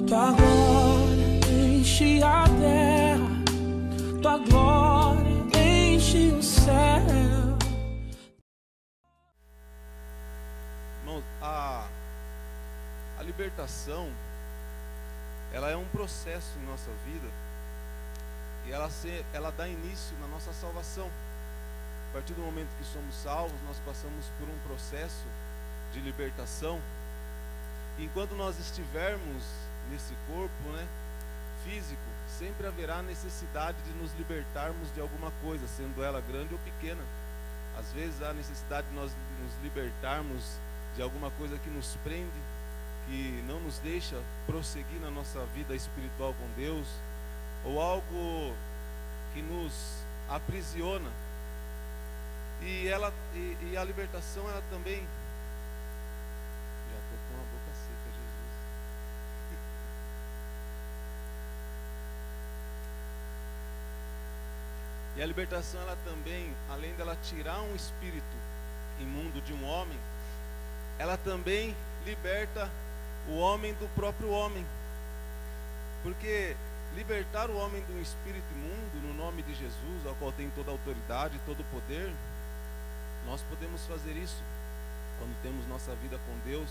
Tua glória enche a terra, tua glória enche o céu. Irmãos, a libertação, ela é um processo em nossa vida e ela dá início na nossa salvação. A partir do momento que somos salvos, nós passamos por um processo de libertação. E enquanto nós estivermos nesse corpo, né, físico, sempre haverá necessidade de nos libertarmos de alguma coisa, sendo ela grande ou pequena. Às vezes há necessidade de nós nos libertarmos de alguma coisa que nos prende, que não nos deixa prosseguir na nossa vida espiritual com Deus, ou algo que nos aprisiona. E a libertação, ela também... Já estou com a boca seca, Jesus. E a libertação, ela também, além dela tirar um espírito imundo de um homem, ela também liberta o homem do próprio homem. Porque libertar o homem de um espírito imundo, no nome de Jesus, ao qual tem toda a autoridade e todo o poder, nós podemos fazer isso quando temos nossa vida com Deus.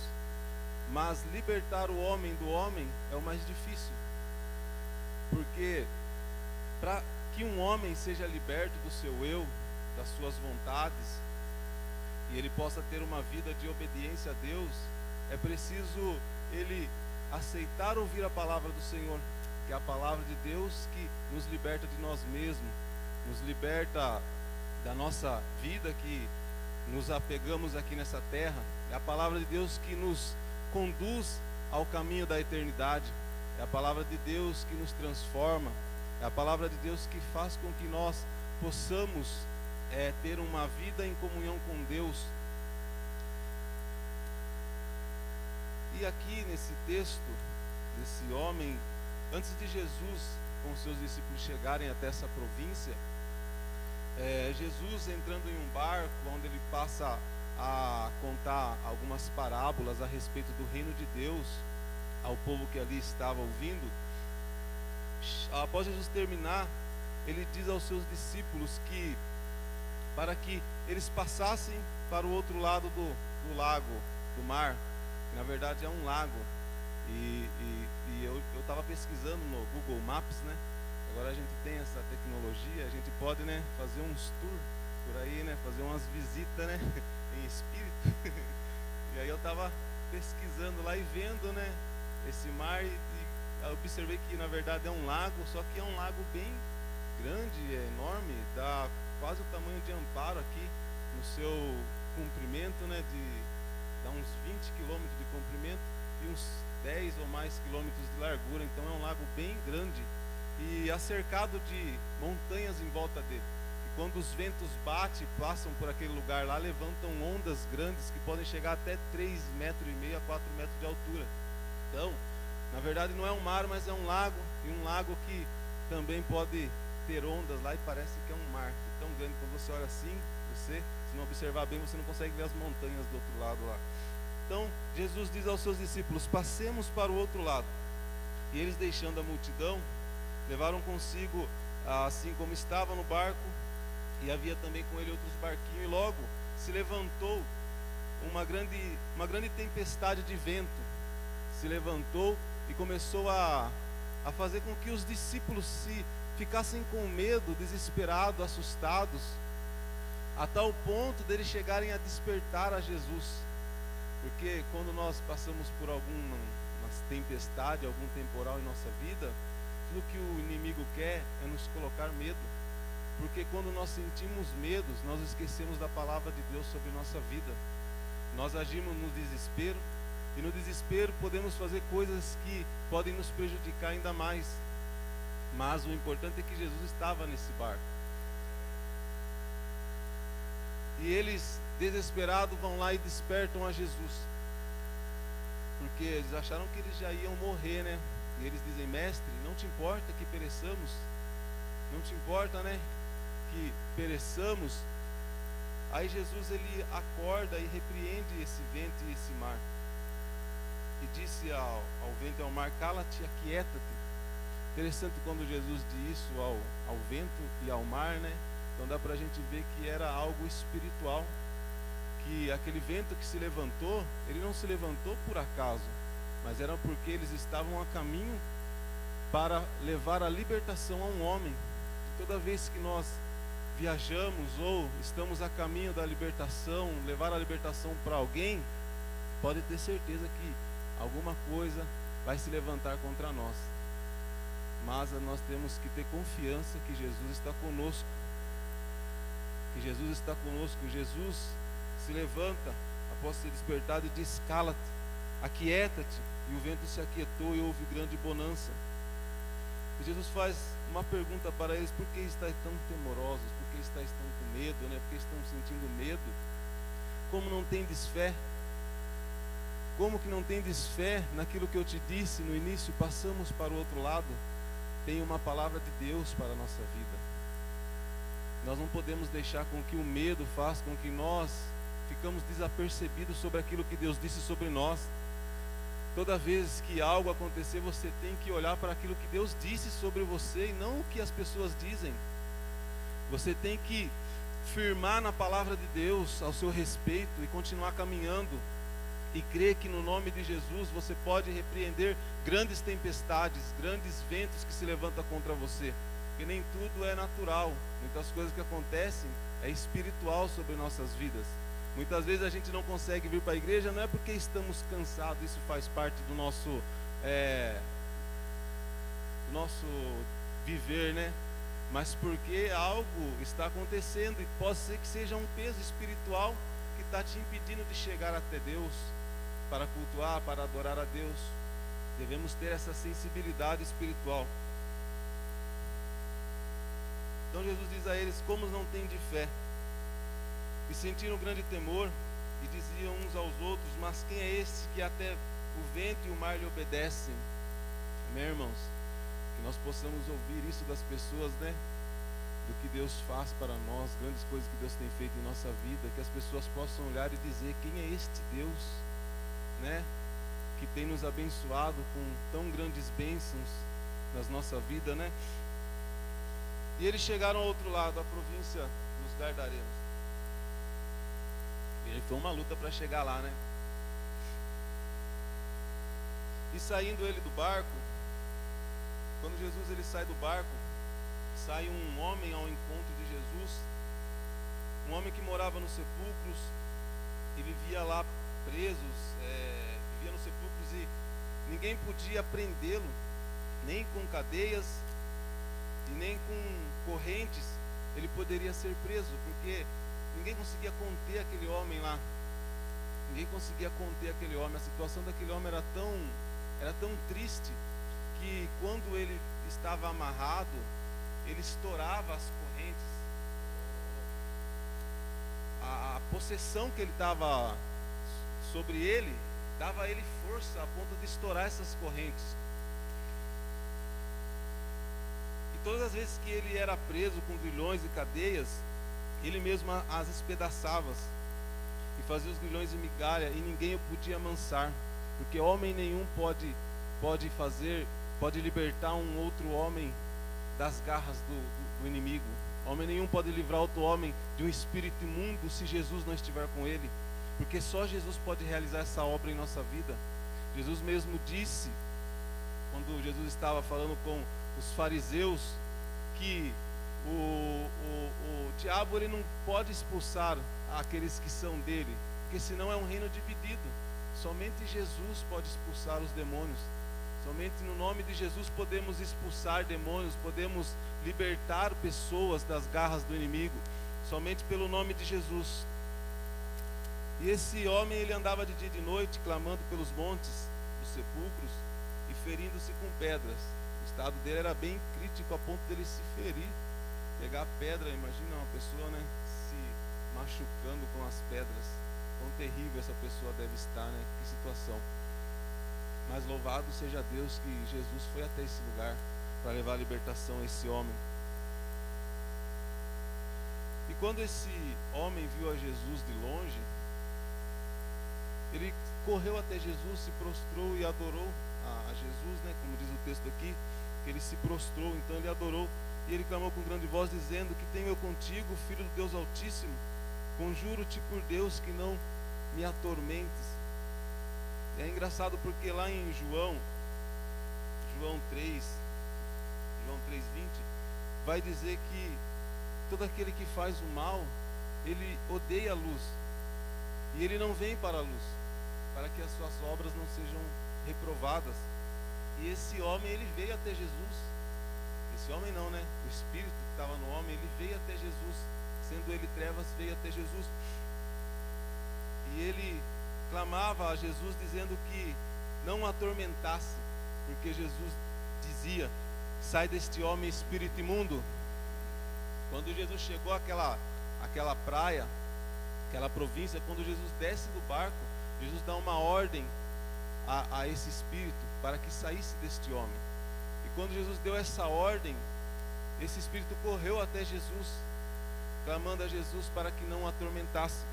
Mas libertar o homem do homem é o mais difícil. Porque para que um homem seja liberto do seu eu, das suas vontades, e ele possa ter uma vida de obediência a Deus, é preciso ele aceitar ouvir a palavra do Senhor, que é a palavra de Deus que nos liberta de nós mesmos, nos liberta da nossa vida que nos apegamos aqui nessa terra. É a palavra de Deus que nos conduz ao caminho da eternidade. É a palavra de Deus que nos transforma. É a palavra de Deus que faz com que nós possamos ter uma vida em comunhão com Deus. E aqui nesse texto, desse homem, antes de Jesus com seus discípulos chegarem até essa província, Jesus entrando em um barco, onde ele passa a contar algumas parábolas a respeito do reino de Deus ao povo que ali estava ouvindo. Após Jesus terminar, ele diz aos seus discípulos que para que eles passassem para o outro lado do lago, do mar, que na verdade é um lago. E eu estava pesquisando no Google Maps, né? Agora a gente tem essa tecnologia, a gente pode, né, fazer uns tours por aí, né, fazer umas visitas, né, em espírito. E aí eu estava pesquisando lá e vendo, né, esse mar e eu observei que na verdade é um lago, só que é um lago bem grande, é enorme, dá quase o tamanho de Amparo aqui no seu comprimento, né, dá uns 20 quilômetros de comprimento e uns 10 ou mais quilômetros de largura. Então é um lago bem grande e cercado de montanhas em volta dele. E quando os ventos batem, passam por aquele lugar lá, levantam ondas grandes que podem chegar até 3,5 metros a 4 metros de altura. Então, na verdade não é um mar, mas é um lago, e um lago que também pode ter ondas lá e parece que é um mar tão grande. Quando você olha assim, se não observar bem, você não consegue ver as montanhas do outro lado lá. Então Jesus diz aos seus discípulos: passemos para o outro lado. E eles, deixando a multidão, levaram consigo, assim como estava no barco, e havia também com ele outros barquinhos, e logo se levantou uma grande tempestade de vento, se levantou e começou a fazer com que os discípulos se ficassem com medo, desesperados, assustados, a tal ponto deles chegarem a despertar a Jesus. Porque quando nós passamos por alguma tempestade, algum temporal em nossa vida, tudo que o inimigo quer é nos colocar medo. Porque quando nós sentimos medos, nós esquecemos da palavra de Deus sobre nossa vida. Nós agimos no desespero, e no desespero podemos fazer coisas que podem nos prejudicar ainda mais. Mas o importante é que Jesus estava nesse barco. E eles, desesperados, vão lá e despertam a Jesus. Porque eles acharam que eles já iam morrer, né? E eles dizem: mestre, não te importa que pereçamos? Não te importa, né, que pereçamos? Aí Jesus, ele acorda e repreende esse vento e esse mar. e disse ao vento e ao mar: cala-te, aquieta-te. Interessante quando Jesus diz isso ao vento e ao mar, né? Então dá para a gente ver que era algo espiritual, que aquele vento que se levantou, ele não se levantou por acaso, mas era porque eles estavam a caminho para levar a libertação a um homem. Toda vez que nós viajamos ou estamos a caminho da libertação, levar a libertação para alguém, pode ter certeza que alguma coisa vai se levantar contra nós. Mas nós temos que ter confiança que Jesus está conosco. Que Jesus está conosco. Jesus se levanta após ser despertado e diz: cala-te, aquieta-te. E o vento se aquietou e houve grande bonança. E Jesus faz uma pergunta para eles: por que estáis tão temorosos? Por que estáis tão com medo, né? Por que estão sentindo medo? Como não tendes fé? Como que não tendes fé naquilo que eu te disse no início? Passamos para o outro lado. Tem uma palavra de Deus para a nossa vida. Nós não podemos deixar com que o medo faça com que nós ficamos desapercebidos sobre aquilo que Deus disse sobre nós. Toda vez que algo acontecer, você tem que olhar para aquilo que Deus disse sobre você e não o que as pessoas dizem. Você tem que firmar na palavra de Deus ao seu respeito e continuar caminhando e crer que no nome de Jesus você pode repreender grandes tempestades, grandes ventos que se levantam contra você. Porque nem tudo é natural. Muitas coisas que acontecem é espiritual sobre nossas vidas. Muitas vezes a gente não consegue vir para a igreja, não é porque estamos cansados, isso faz parte do nosso viver, né? Mas porque algo está acontecendo e pode ser que seja um peso espiritual que está te impedindo de chegar até Deus, para cultuar, para adorar a Deus. Devemos ter essa sensibilidade espiritual. Então Jesus diz a eles: como não têm de fé? E sentiram grande temor e diziam uns aos outros: mas quem é esse que até o vento e o mar lhe obedecem? Meus irmãos, que nós possamos ouvir isso das pessoas, né? Do que Deus faz para nós, grandes coisas que Deus tem feito em nossa vida, que as pessoas possam olhar e dizer: quem é este Deus, né? Que tem nos abençoado com tão grandes bênçãos nas nossa vida, né? E eles chegaram ao outro lado, a província dos Gardarenos. E foi uma luta para chegar lá, né? E saindo ele do barco, quando Jesus ele sai do barco, sai um homem ao encontro de Jesus, um homem que morava nos sepulcros e vivia lá presos, vivia nos sepulcros e ninguém podia prendê-lo, nem com cadeias e nem com correntes ele poderia ser preso, porque ninguém conseguia conter aquele homem lá. Ninguém conseguia conter aquele homem. A situação daquele homem era tão triste que quando ele estava amarrado, ele estourava as correntes. A possessão que ele estava sobre ele dava a ele força a ponto de estourar essas correntes. E todas as vezes que ele era preso com grilhões e cadeias, ele mesmo as espedaçava e fazia os grilhões de migalha, e ninguém o podia amansar, porque homem nenhum pode libertar um outro homem das garras do inimigo. Homem nenhum pode livrar outro homem de um espírito imundo se Jesus não estiver com ele, porque só Jesus pode realizar essa obra em nossa vida. Jesus mesmo disse, quando Jesus estava falando com os fariseus, que o diabo ele não pode expulsar aqueles que são dele, porque senão é um reino dividido. Somente Jesus pode expulsar os demônios. Somente no nome de Jesus podemos expulsar demônios, podemos libertar pessoas das garras do inimigo. Somente pelo nome de Jesus. E esse homem ele andava de dia e de noite clamando pelos montes dos sepulcros e ferindo-se com pedras. O estado dele era bem crítico a ponto dele se ferir. Pegar pedra, imagina uma pessoa, né, se machucando com as pedras. Quão terrível essa pessoa deve estar, né? Que situação. Mas louvado seja Deus que Jesus foi até esse lugar para levar a libertação a esse homem. E quando esse homem viu a Jesus de longe, ele correu até Jesus, se prostrou e adorou a Jesus, né? Como diz o texto aqui, que ele se prostrou, então ele adorou. E ele clamou com grande voz, dizendo: que tenho eu contigo, filho do Deus Altíssimo? Conjuro-te por Deus que não me atormentes. É engraçado porque lá em João 3, João 3:20, vai dizer que todo aquele que faz o mal, ele odeia a luz, e ele não vem para a luz, para que as suas obras não sejam reprovadas. E esse homem, ele veio até Jesus. Esse homem não, né? O Espírito que estava no homem, ele veio até Jesus, sendo ele trevas, veio até Jesus. E ele clamava a Jesus, dizendo que não o atormentasse, porque Jesus dizia: sai deste homem, espírito imundo. Quando Jesus chegou àquela praia, aquela província, quando Jesus desce do barco, Jesus dá uma ordem a esse espírito para que saísse deste homem. E quando Jesus deu essa ordem, esse espírito correu até Jesus, clamando a Jesus para que não o atormentasse.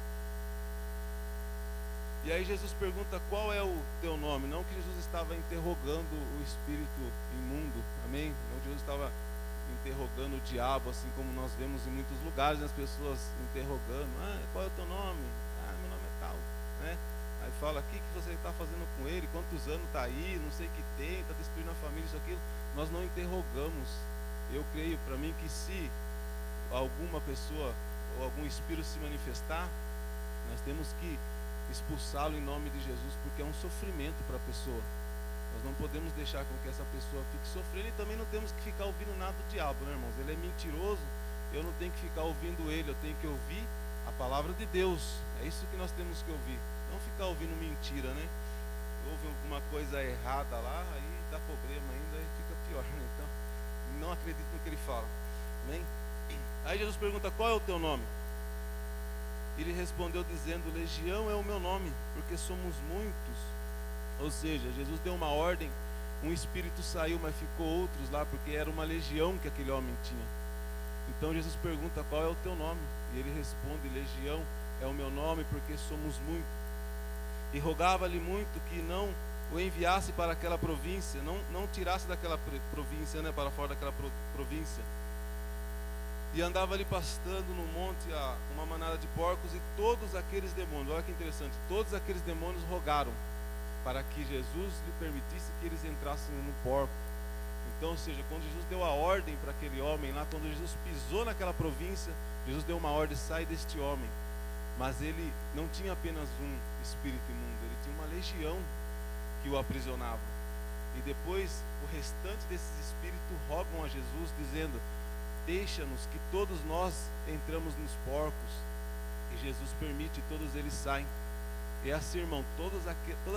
E aí Jesus pergunta: qual é o teu nome? Não que Jesus estava interrogando o espírito imundo, amém? Não que Jesus estava interrogando o diabo, assim como nós vemos em muitos lugares, as pessoas interrogando: qual é o teu nome? Meu nome é tal, né? Aí fala: o que você está fazendo com ele? Quantos anos está aí? Não sei o que tem, está destruindo a família, isso, aquilo. Nós não interrogamos. Eu creio, para mim, que se alguma pessoa ou algum espírito se manifestar, nós temos que expulsá-lo em nome de Jesus, porque é um sofrimento para a pessoa. Nós não podemos deixar com que essa pessoa fique sofrendo, e também não temos que ficar ouvindo nada do diabo, né, irmãos? Ele é mentiroso, eu não tenho que ficar ouvindo ele, eu tenho que ouvir a palavra de Deus. É isso que nós temos que ouvir, não ficar ouvindo mentira, né? Ouve alguma coisa errada lá, aí dá problema ainda, aí fica pior, né? Então, não acredito no que ele fala, amém? Aí Jesus pergunta: qual é o teu nome? Ele respondeu dizendo: Legião é o meu nome, porque somos muitos. Ou seja, Jesus deu uma ordem, um espírito saiu, mas ficou outros lá, porque era uma legião que aquele homem tinha. Então Jesus pergunta: qual é o teu nome? E ele responde: Legião é o meu nome, porque somos muitos. E rogava-lhe muito que não o enviasse para aquela província, não tirasse daquela província, né, para fora daquela província. E andava ali pastando no monte uma manada de porcos, e todos aqueles demônios, olha que interessante, todos aqueles demônios rogaram para que Jesus lhe permitisse que eles entrassem no porco. Então, ou seja, quando Jesus deu a ordem para aquele homem lá, quando Jesus pisou naquela província, Jesus deu uma ordem: sai deste homem. Mas ele não tinha apenas um espírito imundo, ele tinha uma legião que o aprisionava. E depois o restante desses espíritos rogam a Jesus, dizendo: deixa-nos que todos nós entramos nos porcos. E Jesus permite, e todos eles saem. É assim, irmão, todas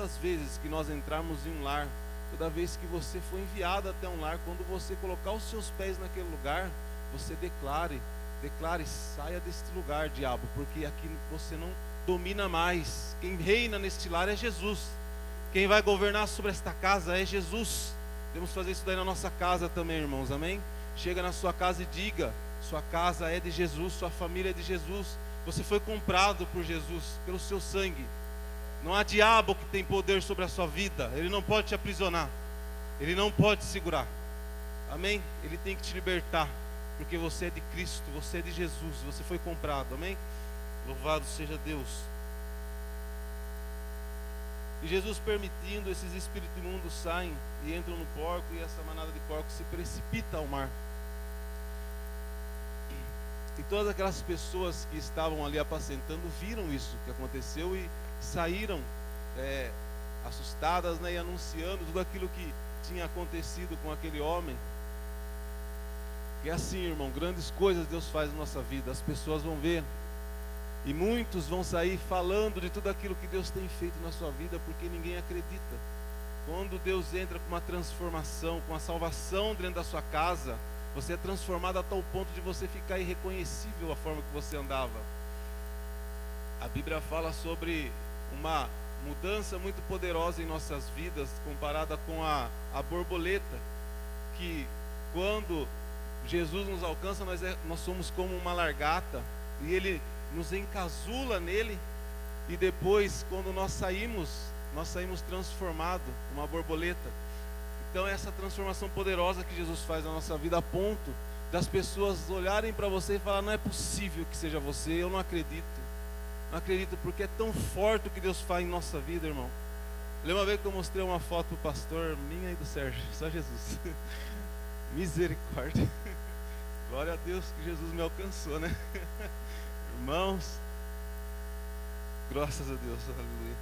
as vezes que nós entrarmos em um lar, toda vez que você for enviado até um lar, quando você colocar os seus pés naquele lugar, você declare: saia deste lugar, diabo, porque aqui você não domina mais. Quem reina neste lar é Jesus. Quem vai governar sobre esta casa é Jesus. Temos que fazer isso daí na nossa casa também, irmãos, amém? Chega na sua casa e diga: sua casa é de Jesus, sua família é de Jesus. Você foi comprado por Jesus, pelo seu sangue. Não há diabo que tem poder sobre a sua vida. Ele não pode te aprisionar, ele não pode te segurar, amém? Ele tem que te libertar, porque você é de Cristo, você é de Jesus, você foi comprado, amém? Louvado seja Deus. E Jesus permitindo, esses espíritos imundos saem e entram no porco, e essa manada de porcos se precipita ao mar. E todas aquelas pessoas que estavam ali apacentando viram isso que aconteceu e saíram assustadas, né, e anunciando tudo aquilo que tinha acontecido com aquele homem. E assim, irmão, grandes coisas Deus faz na nossa vida. As pessoas vão ver, e muitos vão sair falando de tudo aquilo que Deus tem feito na sua vida, porque ninguém acredita. Quando Deus entra com uma transformação, com a salvação dentro da sua casa, você é transformado a tal ponto de você ficar irreconhecível a forma que você andava. A Bíblia fala sobre uma mudança muito poderosa em nossas vidas, comparada com a borboleta, que quando Jesus nos alcança, nós somos como uma largata, e Ele nos encasula nele, e depois, quando nós saímos nós saímos transformados, uma borboleta. Então é essa transformação poderosa que Jesus faz na nossa vida, a ponto das pessoas olharem para você e falar: não é possível que seja você, eu não acredito. Não acredito, porque é tão forte o que Deus faz em nossa vida, irmão. Lembra uma vez que eu mostrei uma foto pro pastor, minha e do Sérgio, só Jesus. Misericórdia. Glória a Deus que Jesus me alcançou, né? Irmãos, graças a Deus, aleluia.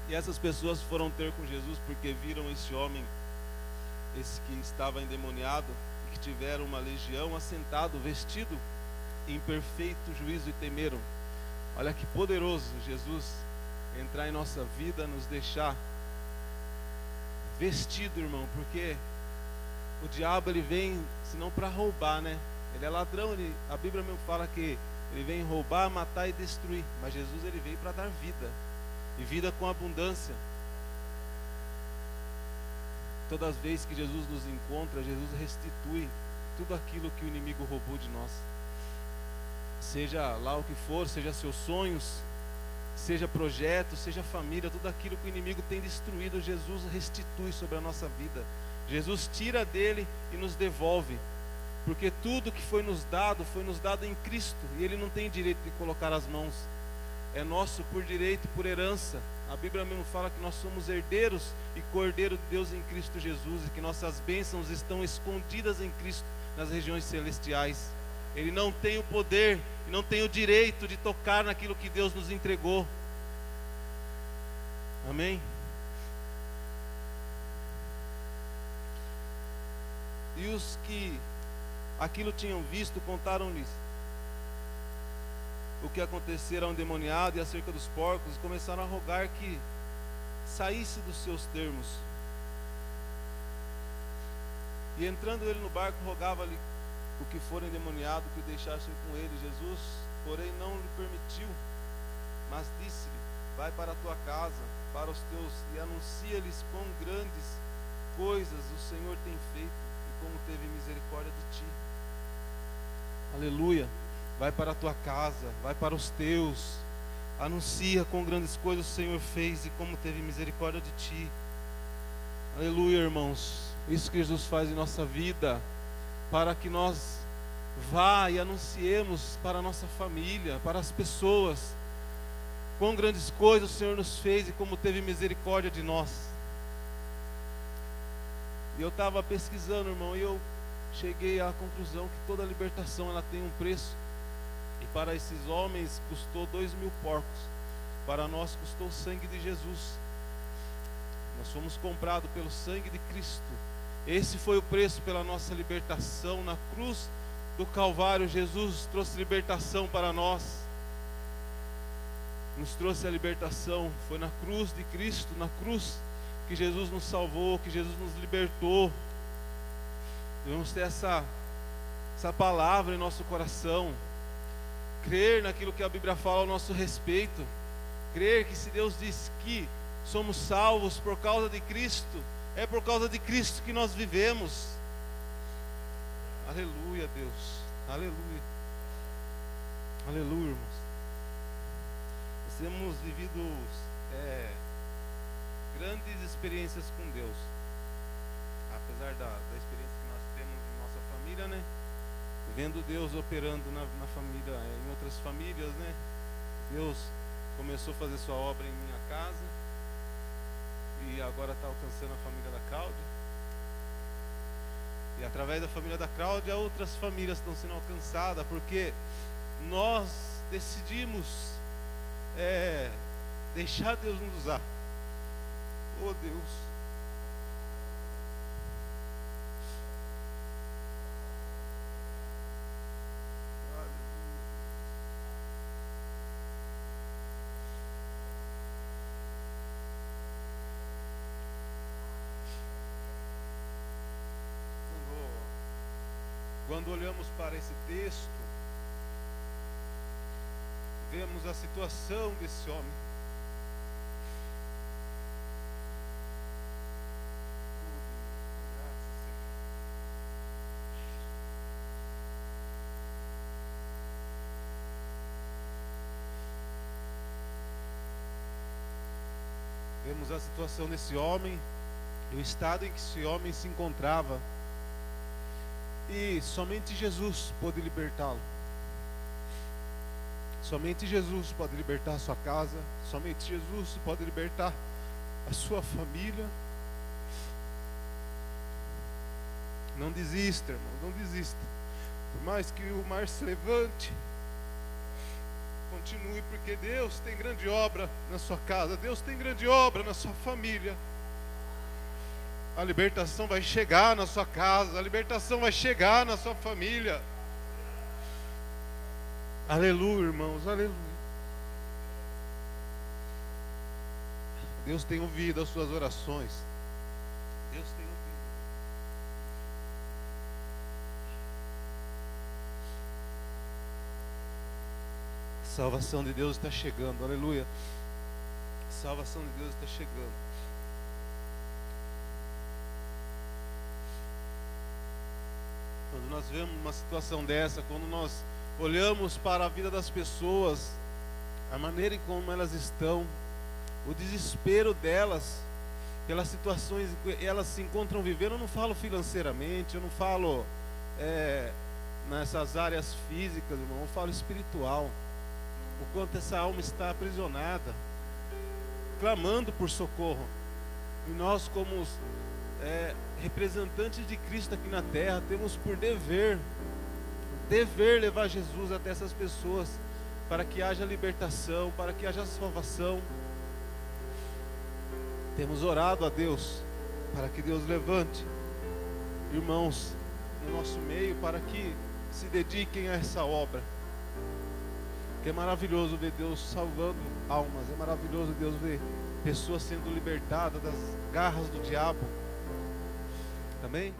E essas pessoas foram ter com Jesus porque viram esse homem, esse que estava endemoniado, e que tiveram uma legião, assentado, vestido em perfeito juízo, e temeram. Olha que poderoso Jesus entrar em nossa vida, nos deixar vestido, irmão, porque o diabo, ele vem senão para roubar, né? Ele é ladrão, a Bíblia mesmo fala que ele vem roubar, matar e destruir, mas Jesus, ele veio para dar vida, e vida com abundância. Todas as vezes que Jesus nos encontra, Jesus restitui tudo aquilo que o inimigo roubou de nós. Seja lá o que for, seja seus sonhos, seja projeto, seja família, tudo aquilo que o inimigo tem destruído, Jesus restitui sobre a nossa vida. Jesus tira dele e nos devolve, porque tudo que foi nos dado em Cristo, e ele não tem direito de colocar as mãos. É nosso por direito e por herança. A Bíblia mesmo fala que nós somos herdeiros e co-herdeiro de Deus em Cristo Jesus, e que nossas bênçãos estão escondidas em Cristo nas regiões celestiais. Ele não tem o poder e não tem o direito de tocar naquilo que Deus nos entregou. Amém? E os que aquilo tinham visto, contaram-lhes o que acontecera ao endemoniado e acerca dos porcos, e começaram a rogar que saísse dos seus termos. E entrando ele no barco, rogava-lhe o que for endemoniado que o deixasse ir com ele. Jesus, porém, não lhe permitiu, mas disse-lhe: vai para a tua casa, para os teus, e anuncia-lhes quão grandes coisas o Senhor tem feito e como teve misericórdia de ti. Aleluia. Vai para a tua casa, vai para os teus, anuncia quão grandes coisas o Senhor fez e como teve misericórdia de ti. Aleluia, irmãos. Isso que Jesus faz em nossa vida, para que nós vá e anunciemos para a nossa família, para as pessoas, quão grandes coisas o Senhor nos fez e como teve misericórdia de nós. E eu estava pesquisando, irmão, e eu cheguei à conclusão que toda libertação ela tem um preço. E para esses homens custou 2.000 porcos. Para nós custou o sangue de Jesus. Nós fomos comprados pelo sangue de Cristo. Esse foi o preço pela nossa libertação. Na cruz do Calvário, Jesus trouxe libertação para nós. Nos trouxe a libertação. Foi na cruz de Cristo, na cruz, que Jesus nos salvou, que Jesus nos libertou. Devemos ter essa palavra em nosso coração. Crer naquilo que a Bíblia fala ao nosso respeito. Crer que se Deus diz que somos salvos por causa de Cristo, é por causa de Cristo que nós vivemos. Aleluia, Deus. Aleluia. Aleluia, irmãos. Nós temos vivido grandes experiências com Deus. Apesar da experiência que nós temos em nossa família, né? Vendo Deus operando na família, em outras famílias, né? Deus começou a fazer sua obra em minha casa e agora está alcançando a família da Cláudia. E através da família da Cláudia, outras famílias estão sendo alcançadas, porque nós decidimos deixar Deus nos usar. Oh Deus. Quando olhamos para esse texto, vemos a situação desse homem. vemos a situação desse homem e o estado em que esse homem se encontrava. E somente Jesus pôde libertá-lo. Somente Jesus pode libertar a sua casa. Somente Jesus pode libertar a sua família. Não desista, irmão, não desista. Por mais que o mar se levante, continue, porque Deus tem grande obra na sua casa. Deus tem grande obra na sua família. A libertação vai chegar na sua casa. A libertação vai chegar na sua família. Aleluia, irmãos, aleluia. Deus tem ouvido as suas orações. Deus tem ouvido. A salvação de Deus está chegando, aleluia. A salvação de Deus está chegando. Quando nós vemos uma situação dessa, quando nós olhamos para a vida das pessoas, a maneira em como elas estão, o desespero delas, pelas situações que elas se encontram vivendo, eu não falo financeiramente, eu não falo nessas áreas físicas, irmão, eu falo espiritual, o quanto essa alma está aprisionada, clamando por socorro, e nós como representantes de Cristo aqui na terra, temos por dever levar Jesus até essas pessoas, para que haja libertação, para que haja salvação. Temos orado a Deus, para que Deus levante irmãos no nosso meio, para que se dediquem a essa obra, que é maravilhoso ver Deus salvando almas, é maravilhoso Deus ver pessoas sendo libertadas das garras do diabo. Amém?